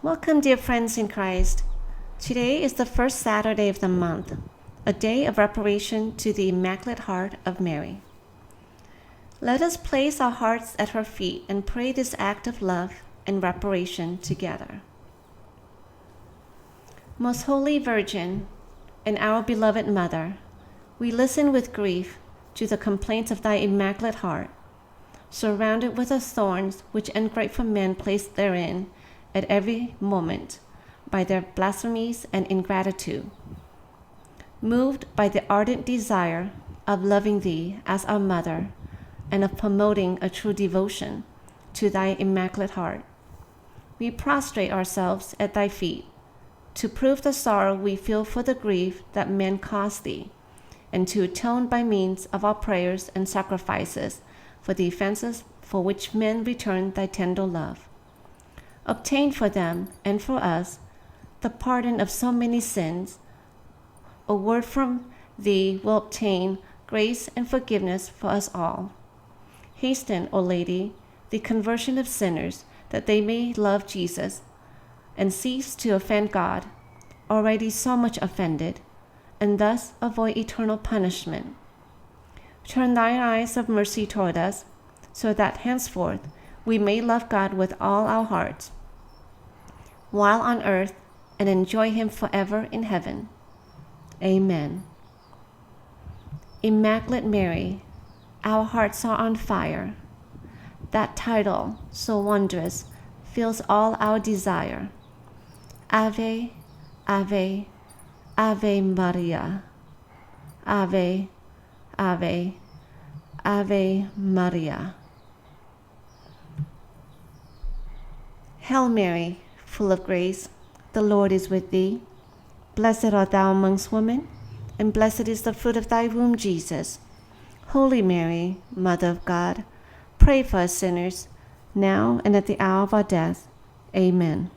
Welcome, dear friends in Christ. Today is the first Saturday of the month, a day of reparation to the Immaculate Heart of Mary. Let us place our hearts at her feet and pray this act of love and reparation together. Most Holy Virgin and our beloved Mother, we listen with grief to the complaints of thy Immaculate Heart, surrounded with the thorns which ungrateful men place therein at every moment by their blasphemies and ingratitude. Moved by the ardent desire of loving thee as our Mother and of promoting a true devotion to thy Immaculate Heart, we prostrate ourselves at thy feet to prove the sorrow we feel for the grief that men cause thee, and to atone by means of our prayers and sacrifices for the offenses for which men return thy tender love. Obtain for them and for us the pardon of so many sins. A word from thee will obtain grace and forgiveness for us all. Hasten, O Lady, the conversion of sinners, that they may love Jesus and cease to offend God, already so much offended, and thus avoid eternal punishment. Turn thine eyes of mercy toward us, so that henceforth we may love God with all our hearts, while on earth, and enjoy him forever in heaven. Amen. Immaculate Mary, our hearts are on fire. That title, so wondrous, fills all our desire. Ave, Ave, Ave Maria. Ave, Ave, Ave Maria. Hail Mary, full of grace, the Lord is with thee. Blessed art thou amongst women, and blessed is the fruit of thy womb, Jesus. Holy Mary, Mother of God, pray for us sinners, now and at the hour of our death. Amen.